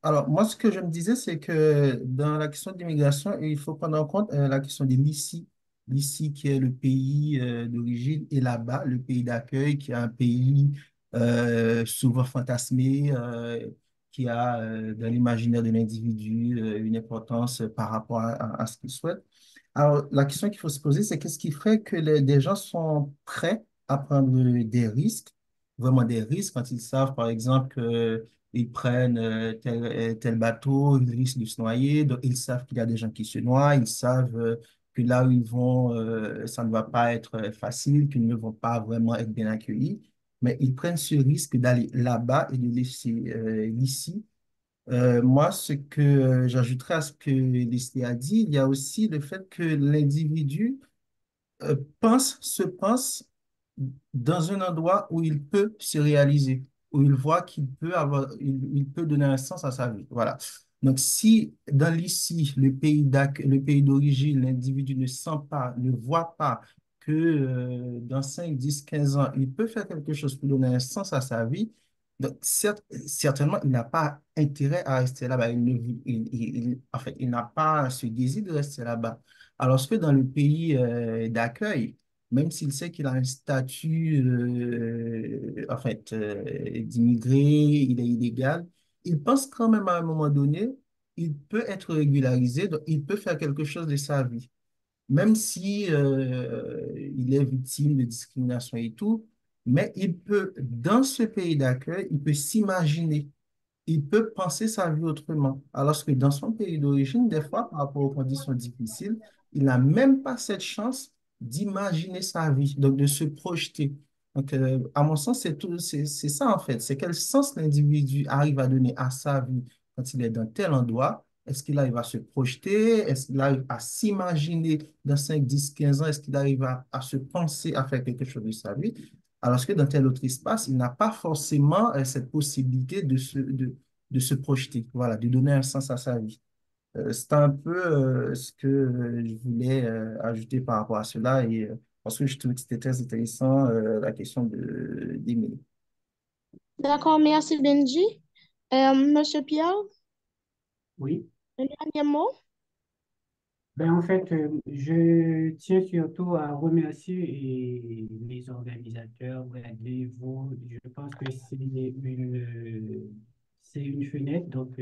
S5: Alors, moi, ce que je me disais, c'est que dans la question de l'immigration, il faut prendre en compte la question de l'ICI. L'ICI, qui est le pays d'origine, et là-bas, le pays d'accueil, qui est un pays souvent fantasmé, qui a dans l'imaginaire de l'individu une importance par rapport à ce qu'il souhaite. Alors, la question qu'il faut se poser, c'est qu'est-ce qui ferait que des gens sont prêts à prendre des risques, vraiment des risques, quand ils savent, par exemple, ils prennent tel bateau, ils risquent de se noyer, donc ils savent qu'il y a des gens qui se noient, ils savent que là où ils vont, ça ne va pas être facile, qu'ils ne vont pas vraiment être bien accueillis, mais ils prennent ce risque d'aller là-bas et de laisser l'ici. Moi, ce que j'ajouterais à ce que Leslie a dit, il y a aussi le fait que l'individu se pense dans un endroit où il peut se réaliser, où il voit qu'il peut avoir, il peut donner un sens à sa vie. Voilà. Donc, si dans l'ici, le pays d'origine, l'individu ne sent pas, ne voit pas que dans 5 10 15 ans, il peut faire quelque chose pour donner un sens à sa vie, donc certainement, il n'a pas intérêt à rester là-bas. En fait, il n'a pas ce désir de rester là-bas. Alors que dans le pays d'accueil, même s'il sait qu'il a un statut en fait, d'immigré, il est illégal, il pense quand même à un moment donné, il peut être régularisé, donc il peut faire quelque chose de sa vie. Même si il est victime de discrimination et tout, mais il peut, dans ce pays d'accueil, il peut s'imaginer, il peut penser sa vie autrement. Alors que dans son pays d'origine, des fois, par rapport aux conditions difficiles, il n'a même pas cette chance d'imaginer sa vie, donc de se projeter. Donc, à mon sens, c'est ça en fait. C'est quel sens l'individu arrive à donner à sa vie quand il est dans tel endroit. Est-ce qu'il arrive à se projeter? Est-ce qu'il arrive à s'imaginer dans 5 10 15 ans? Est-ce qu'il arrive à se penser à faire quelque chose de sa vie? Alors que dans tel autre espace, il n'a pas forcément cette possibilité de se projeter, voilà, de donner un sens à sa vie. C'est un peu ce que je voulais ajouter par rapport à cela et parce que je trouve que c'était très intéressant la question d'Émilie.
S1: D'accord, merci Benji. Monsieur Pierre,
S3: Oui.
S1: un dernier mot?
S3: Ben, en fait, je tiens surtout à remercier les organisateurs, Bradley, vous. Je pense que c'est une fenêtre. Donc,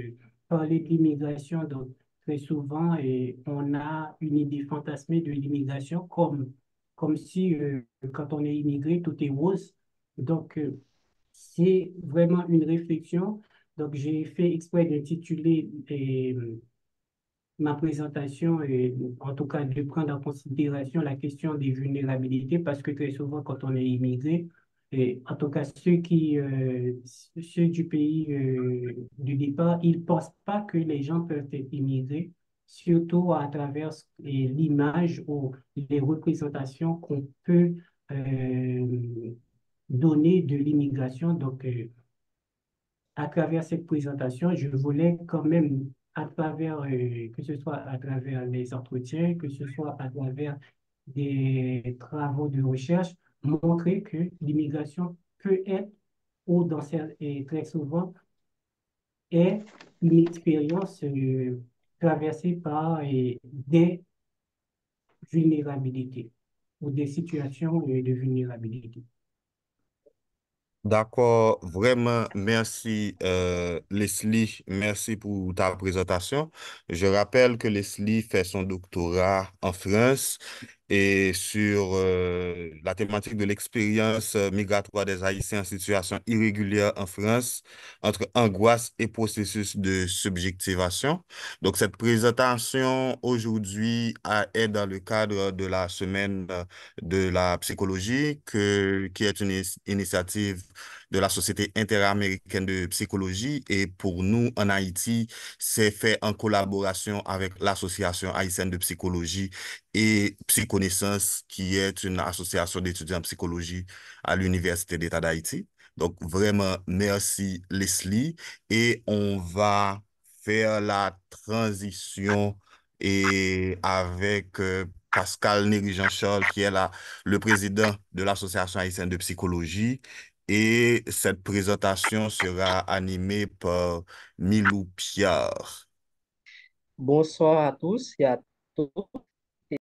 S3: parler de l'immigration, donc, très souvent, et on a une idée fantasmée de l'immigration comme si, quand on est immigré, tout est rose. Donc, c'est vraiment une réflexion. Donc, j'ai fait exprès d'intituler ma présentation et en tout cas de prendre en considération la question des vulnérabilités parce que très souvent quand on est immigré, et en tout cas ceux du pays du départ, ils pensent pas que les gens peuvent être immigrés, surtout à travers l'image ou les représentations qu'on peut donner de l'immigration. Donc, à travers cette présentation, je voulais quand même, à travers, que ce soit à travers les entretiens, que ce soit à travers des travaux de recherche, montrer que l'immigration peut être, ou et très souvent, est une expérience traversée par des vulnérabilités ou des situations de vulnérabilité.
S2: D'accord, vraiment, merci Leslie, merci pour ta présentation. Je rappelle que Leslie fait son doctorat en France et sur la thématique de l'expérience migratoire des Haïtiens en situation irrégulière en France, entre angoisse et processus de subjectivation. Donc, cette présentation aujourd'hui est dans le cadre de la semaine de la psychologie, qui est une initiative de la Société interaméricaine de psychologie. Et pour nous, en Haïti, c'est fait en collaboration avec l'Association haïtienne de psychologie et Psychonaissance, qui est une association d'étudiants en psychologie à l'Université d'État d'Haïti. Donc, vraiment, merci Leslie. Et on va faire la transition et avec Pascal Néry Jean-Charles, qui est le président de l'Association haïtienne de psychologie. Et cette présentation sera animée par Milou Pierre.
S6: Bonsoir à tous et à toutes.